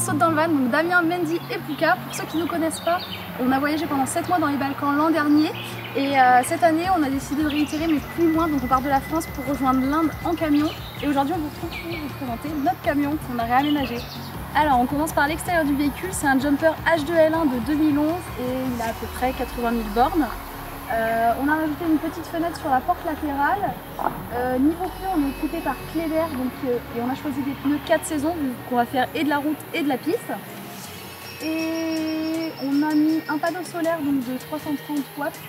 Saute dans le van, donc Damien, Mendy et Pouka. Pour ceux qui ne nous connaissent pas, on a voyagé pendant 7 mois dans les Balkans l'an dernier et cette année on a décidé de réitérer mais plus loin, donc on part de la France pour rejoindre l'Inde en camion et aujourd'hui on vous retrouve pour vous présenter notre camion qu'on a réaménagé. Alors on commence par l'extérieur du véhicule, c'est un jumper H2L1 de 2011 et il a à peu près 80 000 bornes. On a rajouté une petite fenêtre sur la porte latérale. Niveau pneus, on est équipé par Cléder et on a choisi des pneus 4 saisons qu'on va faire et de la route et de la piste. Et on a mis un panneau solaire donc de 330 watts.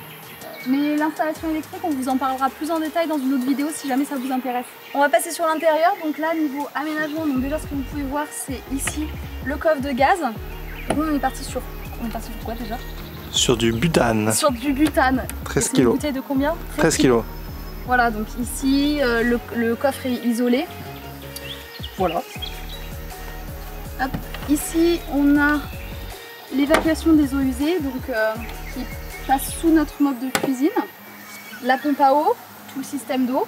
Mais l'installation électrique, on vous en parlera plus en détail dans une autre vidéo si jamais ça vous intéresse. On va passer sur l'intérieur. Donc là, niveau aménagement, donc déjà ce que vous pouvez voir, c'est ici le coffre de gaz. Donc on est parti sur quoi déjà? Sur du butane. Sur du butane. 13 kg. Une bouteille de combien? 13 kg. Voilà, donc ici le coffre est isolé. Voilà. Hop. Ici on a l'évacuation des eaux usées donc, qui passe sous notre meuble de cuisine. La pompe à eau, tout le système d'eau.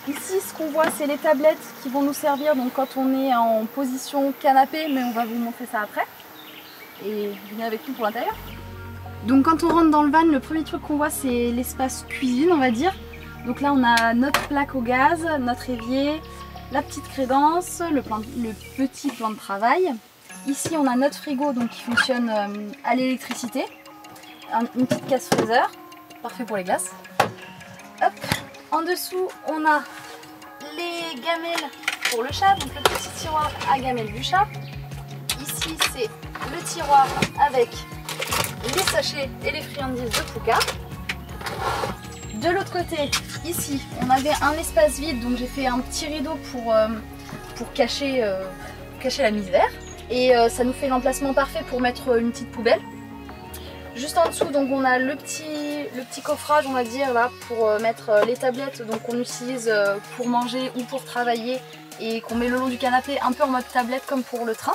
Ici ce qu'on voit c'est les tablettes qui vont nous servir donc, quand on est en position canapé, mais on va vous montrer ça après. Et venez avec nous pour l'intérieur. Donc quand on rentre dans le van, le premier truc qu'on voit c'est l'espace cuisine on va dire. Donc là on a notre plaque au gaz, notre évier, la petite crédence, le petit plan de travail. Ici on a notre frigo donc, qui fonctionne à l'électricité. Une petite casse freezer, parfait pour les glaces. Hop. En dessous on a les gamelles pour le chat, donc le petit tiroir à gamelles du chat. Ici c'est le tiroir avec les sachets et les friandises de Pouka. De l'autre côté, ici, on avait un espace vide, donc j'ai fait un petit rideau pour cacher la misère. Et ça nous fait l'emplacement parfait pour mettre une petite poubelle. Juste en dessous, donc on a le petit coffrage, on va dire, là, pour mettre les tablettes donc qu'on utilise pour manger ou pour travailler et qu'on met le long du canapé, un peu en mode tablette comme pour le train.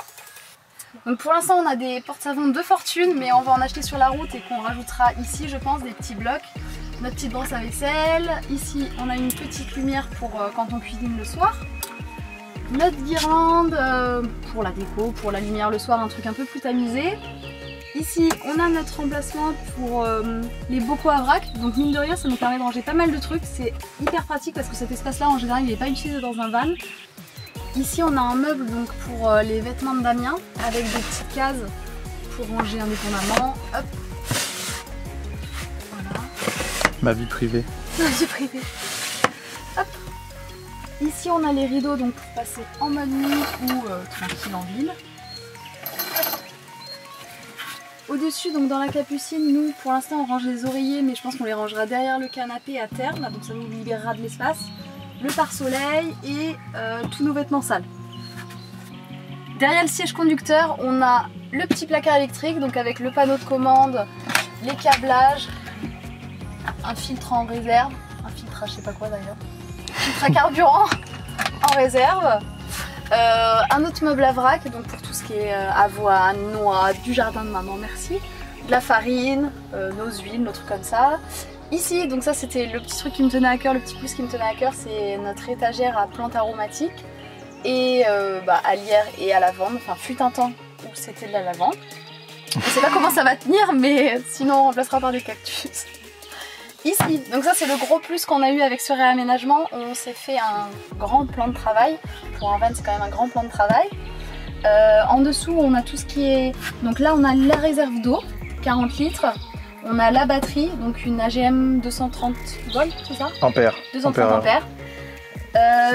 Donc pour l'instant on a des porte-savons de fortune mais on va en acheter sur la route et qu'on rajoutera ici je pense des petits blocs. Notre petite brosse à vaisselle. Ici on a une petite lumière pour quand on cuisine le soir. Notre guirlande pour la déco, pour la lumière le soir, un truc un peu plus tamisé. Ici on a notre remplacement pour les bocaux à vrac. Donc mine de rien ça nous permet de ranger pas mal de trucs. C'est hyper pratique parce que cet espace là en général il n'est pas utilisé dans un van. Ici on a un meuble donc, pour les vêtements de Damien avec des petites cases pour ranger indépendamment. Hop. Voilà. Ma vie privée. Ma vie privée. Hop. Ici on a les rideaux donc, pour passer en mode nuit ou tranquille en ville. Au-dessus donc dans la capucine, nous pour l'instant on range les oreillers mais je pense qu'on les rangera derrière le canapé à terme, donc ça nous libérera de l'espace. Le pare-soleil et tous nos vêtements sales. Derrière le siège conducteur, on a le petit placard électrique, donc avec le panneau de commande, les câblages, un filtre en réserve, un filtre à je sais pas quoi d'ailleurs, filtre à carburant en réserve, un autre meuble à vrac, donc pour tout ce qui est avoine, noix, du jardin de maman, merci, de la farine, nos huiles, nos trucs comme ça. Ici, donc ça c'était le petit truc qui me tenait à cœur, le petit plus qui me tenait à cœur, c'est notre étagère à plantes aromatiques et à lierre et à lavande. Enfin, fut un temps où c'était de la lavande. Je sais pas comment ça va tenir, mais sinon on remplacera par des cactus. Ici, donc ça c'est le gros plus qu'on a eu avec ce réaménagement. On s'est fait un grand plan de travail. Pour un van c'est quand même un grand plan de travail. En dessous on a tout ce qui est... Donc là on a la réserve d'eau, 40 litres. On a la batterie, donc une AGM 230 volts, c'est ça? Ampères. 230 ampères.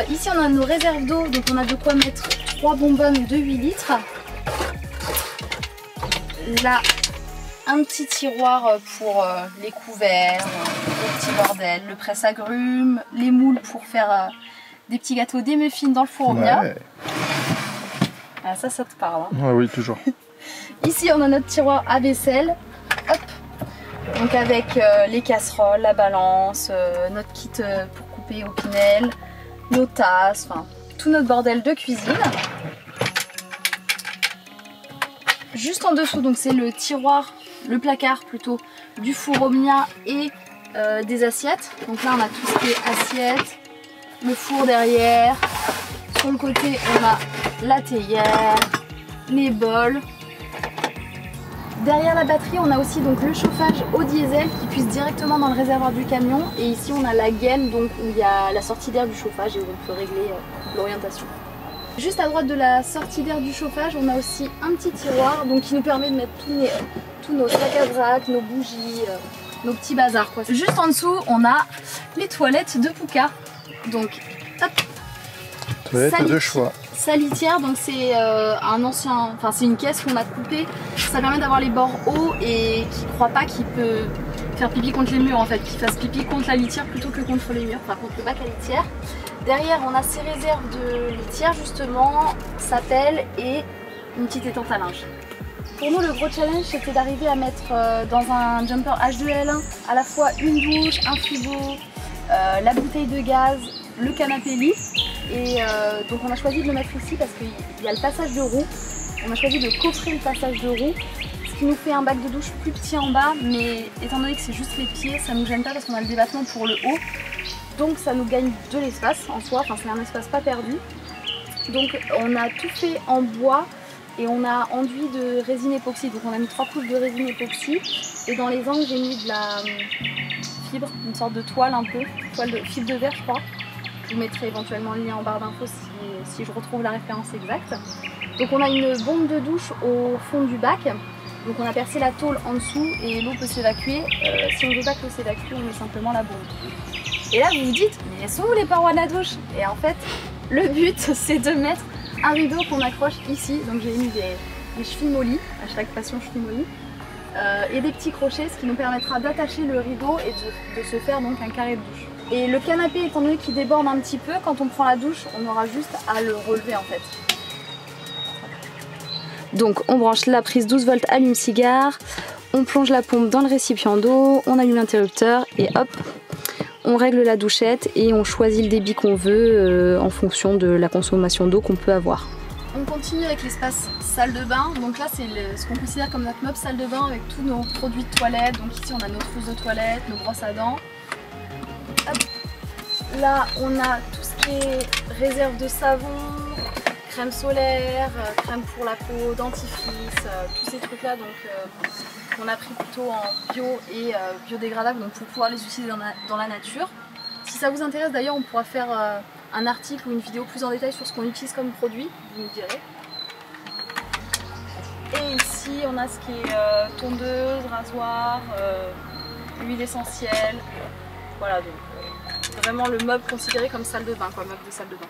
Ici on a nos réserves d'eau, donc on a de quoi mettre 3 bonbonnes de 8 litres. Là, un petit tiroir pour les couverts, les petits bordels, le presse-agrumes, les moules pour faire des petits gâteaux, des muffins dans le four au mien. Ouais. Ah, ça te parle. Hein. Ouais, oui, toujours. Ici on a notre tiroir à vaisselle. Hop. Donc avec les casseroles, la balance, notre kit pour couper au Pinel, nos tasses, enfin tout notre bordel de cuisine. Juste en dessous, donc c'est le tiroir, le placard plutôt, du four Omnia et des assiettes. Donc là on a tout ce qui est assiettes, le four derrière. Sur le côté on a la théière, les bols. Derrière la batterie, on a aussi donc le chauffage au diesel qui puise directement dans le réservoir du camion. Et ici, on a la gaine donc, où il y a la sortie d'air du chauffage et où on peut régler l'orientation. Juste à droite de la sortie d'air du chauffage, on a aussi un petit tiroir donc, qui nous permet de mettre tous nos sacs à vrac, nos bougies, nos petits bazars, quoi. Juste en dessous, on a les toilettes de Pouka. Donc, hop. Toilettes de choix. Sa litière, donc c'est c'est une caisse qu'on a coupée. Ça permet d'avoir les bords hauts et qui ne croit pas qu'il peut faire pipi contre les murs en fait, qu'il fasse pipi contre la litière plutôt que contre les murs, enfin contre le bac à litière. Derrière, on a ses réserves de litière justement, sa pelle et une petite étante à linge. Pour nous, le gros challenge, c'était d'arriver à mettre dans un jumper H2L1 à la fois une douche, un frigo, la bouteille de gaz, le canapé lit. Et donc on a choisi de le mettre ici parce qu'il y a le passage de roue. On a choisi de coffrer le passage de roue, ce qui nous fait un bac de douche plus petit en bas, mais étant donné que c'est juste les pieds, ça nous gêne pas parce qu'on a le débattement pour le haut. Donc ça nous gagne de l'espace en soi, enfin c'est un espace pas perdu. Donc on a tout fait en bois et on a enduit de résine époxy. Donc on a mis 3 couches de résine époxy et dans les angles j'ai mis de la fibre, une sorte de toile un peu, toile de fibre de verre je crois. Je vous mettrai éventuellement le lien en barre d'infos si je retrouve la référence exacte. Donc on a une bombe de douche au fond du bac. Donc on a percé la tôle en dessous et l'eau peut s'évacuer. Si on ne veut pas que l'eau s'évacue, on met simplement la bombe. Et là vous vous dites, mais elles sont où les parois de la douche? Et en fait, le but c'est de mettre un rideau qu'on accroche ici. Donc j'ai mis des chevilles mollies, hashtag passion chevilles mollies, et des petits crochets, ce qui nous permettra d'attacher le rideau et de se faire donc un carré de douche. Et le canapé, étant donné qu'il déborde un petit peu, quand on prend la douche, on aura juste à le relever en fait. Donc on branche la prise 12 volts allume-cigare, on plonge la pompe dans le récipient d'eau, on allume l'interrupteur et hop, on règle la douchette et on choisit le débit qu'on veut en fonction de la consommation d'eau qu'on peut avoir. On continue avec l'espace salle de bain. Donc là c'est ce qu'on considère comme notre meuble salle de bain avec tous nos produits de toilette. Donc ici on a nos trousses de toilette, nos brosses à dents. Hop. Là on a tout ce qui est réserve de savon, crème solaire, crème pour la peau, dentifrice, tous ces trucs là qu'on a pris plutôt en bio et biodégradable donc pour pouvoir les utiliser dans la nature. Si ça vous intéresse d'ailleurs on pourra faire un article ou une vidéo plus en détail sur ce qu'on utilise comme produit, vous me direz. Et ici on a ce qui est tondeuse, rasoir, huile essentielle, voilà donc vraiment le meuble considéré comme salle de bain, quoi, meuble de salle de bain.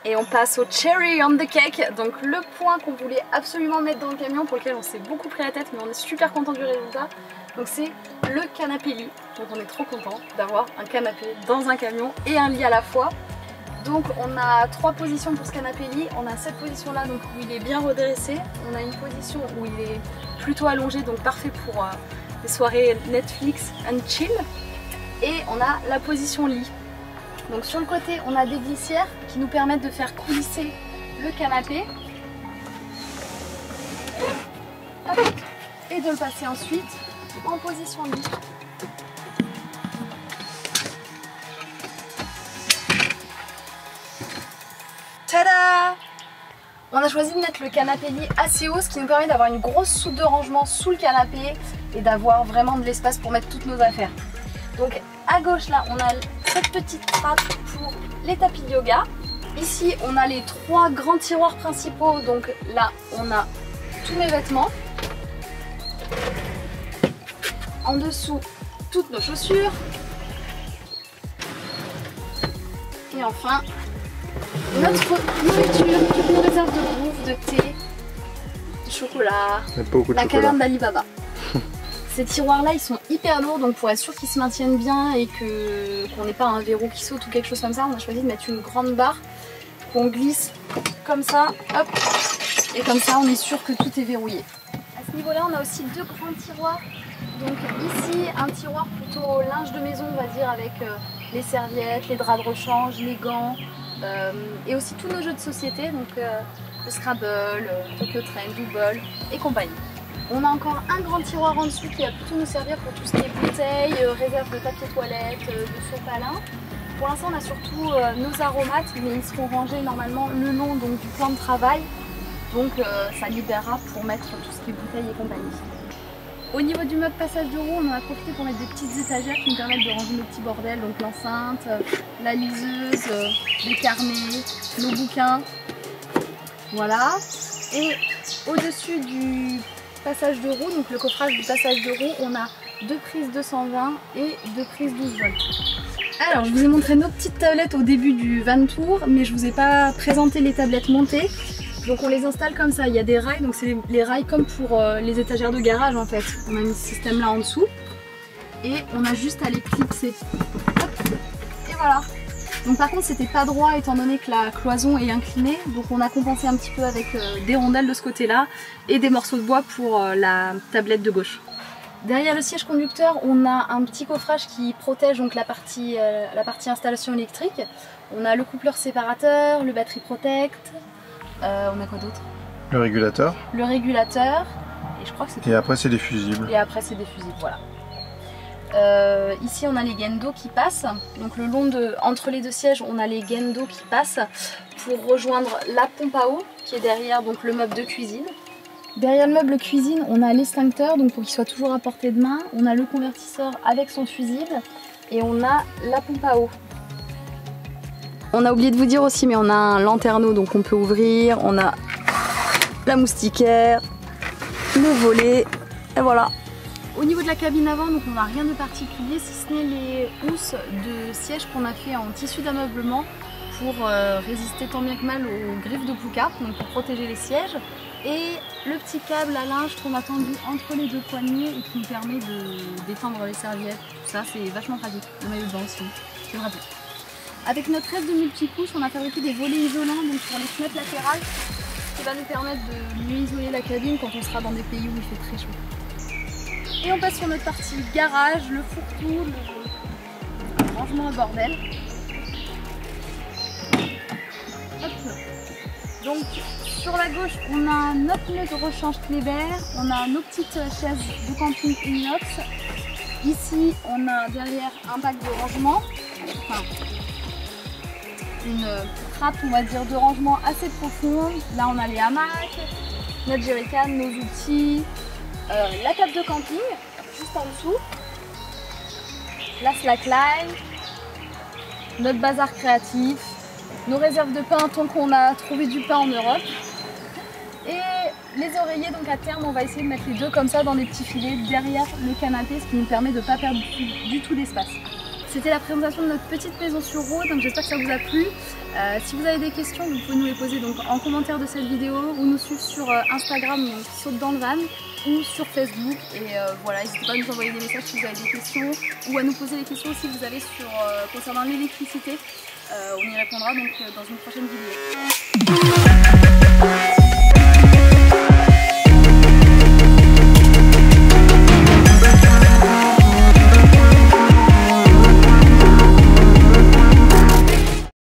Et on passe au cherry on the cake, donc le point qu'on voulait absolument mettre dans le camion, pour lequel on s'est beaucoup pris la tête, mais on est super content du résultat. Donc c'est le canapé lit, donc on est trop content d'avoir un canapé dans un camion et un lit à la fois. Donc on a 3 positions pour ce canapé lit, on a cette position là donc où il est bien redressé, on a une position où il est plutôt allongé, donc parfait pour des soirées Netflix and chill, et on a la position lit. Donc sur le côté on a des glissières qui nous permettent de faire coulisser le canapé et de le passer ensuite en position lit. Tada! On a choisi de mettre le canapé lit assez haut, ce qui nous permet d'avoir une grosse soude de rangement sous le canapé et d'avoir vraiment de l'espace pour mettre toutes nos affaires. Donc à gauche là on a cette petite trappe pour les tapis de yoga. Ici on a les 3 grands tiroirs principaux, donc là on a tous mes vêtements. En dessous toutes nos chaussures. Et enfin notre nourriture, toutes nos réserves de bouffe, de thé, de chocolat, la caverne d'Alibaba. Ces tiroirs là ils sont hyper lourds, donc pour être sûr qu'ils se maintiennent bien et qu'on n'ait pas un verrou qui saute ou quelque chose comme ça, on a choisi de mettre une grande barre qu'on glisse comme ça, hop, et comme ça on est sûr que tout est verrouillé. À ce niveau là on a aussi 2 grands tiroirs, donc ici un tiroir plutôt linge de maison on va dire, avec les serviettes, les draps de rechange, les gants, et aussi tous nos jeux de société, donc le Scrabble, Tokyo Train, Double et compagnie. On a encore un grand tiroir en dessous qui va plutôt nous servir pour tout ce qui est bouteilles, réserve de papier toilette, de sopalin. Pour l'instant on a surtout nos aromates, mais ils seront rangés normalement le long donc, du plan de travail. Donc ça libérera pour mettre tout ce qui est bouteilles et compagnie. Au niveau du mode passage de roue, on en a profité pour mettre des petites étagères qui nous permettent de ranger nos petits bordels, donc l'enceinte, la liseuse, les carnets, nos bouquins. Voilà. Et au-dessus du passage de roue, donc le coffrage du passage de roue, on a 2 prises 220 et 2 prises 12 volts. Alors je vous ai montré nos petites tablettes au début du van tour, mais je vous ai pas présenté les tablettes montées. Donc on les installe comme ça, il y a des rails, donc c'est les rails comme pour les étagères de garage en fait. On a mis ce système là en dessous et on a juste à les clipser. Hop. Et voilà. Donc par contre c'était pas droit étant donné que la cloison est inclinée, donc on a compensé un petit peu avec des rondelles de ce côté là et des morceaux de bois pour la tablette de gauche. Derrière le siège conducteur, on a un petit coffrage qui protège donc la partie installation électrique. On a le coupleur séparateur, le battery protect. On a quoi d'autre? Le régulateur. Le régulateur. Et je crois que c'est tout. Et après c'est des fusibles. Et après c'est des fusibles, voilà. Ici on a les gaines d'eau qui passent. Donc le long entre les deux sièges, on a les gaines d'eau qui passent pour rejoindre la pompe à eau qui est derrière donc le meuble de cuisine. Derrière le meuble cuisine, on a l'extincteur donc pour qu'il soit toujours à portée de main. On a le convertisseur avec son fusible et on a la pompe à eau. On a oublié de vous dire aussi, mais on a un lanterneau donc on peut ouvrir, on a la moustiquaire, le volet, et voilà. Au niveau de la cabine avant, donc on n'a rien de particulier si ce n'est les housses de siège qu'on a fait en tissu d'ameublement pour résister tant bien que mal aux griffes de Puka, donc pour protéger les sièges. Et le petit câble à linge qu'on a tendu entre les deux poignées et qui nous permet de détendre les serviettes, tout ça, c'est vachement pratique. Le maillot de bain aussi, c'est pratique. Avec notre reste de multicouches, on a fabriqué des volets isolants donc pour les fenêtres latérales, ce qui va nous permettre de mieux isoler la cabine quand on sera dans des pays où il fait très chaud. Et on passe sur notre partie garage, le fourre-tout, le rangement de bordel. Hop. Donc sur la gauche, on a notre nœud de rechange Kléber, on a nos petites chaises de camping inox. Ici, on a derrière un bac de rangement. Enfin, une trappe on va dire de rangement assez profonde. Là on a les hamacs, notre jerrycan, nos outils, la table de camping juste en dessous, la slackline, notre bazar créatif, nos réserves de pain tant qu'on a trouvé du pain en Europe et les oreillers. Donc à terme on va essayer de mettre les deux comme ça dans des petits filets derrière le canapé, ce qui nous permet de ne pas perdre du tout d'espace. C'était la présentation de notre petite maison sur Rho, donc j'espère que ça vous a plu. Si vous avez des questions, vous pouvez nous les poser donc en commentaire de cette vidéo ou nous suivre sur Instagram, donc Saute dans le van, ou sur Facebook. Et voilà, n'hésitez pas à nous envoyer des messages si vous avez des questions ou à nous poser des questions si vous avez concernant l'électricité. On y répondra donc dans une prochaine vidéo.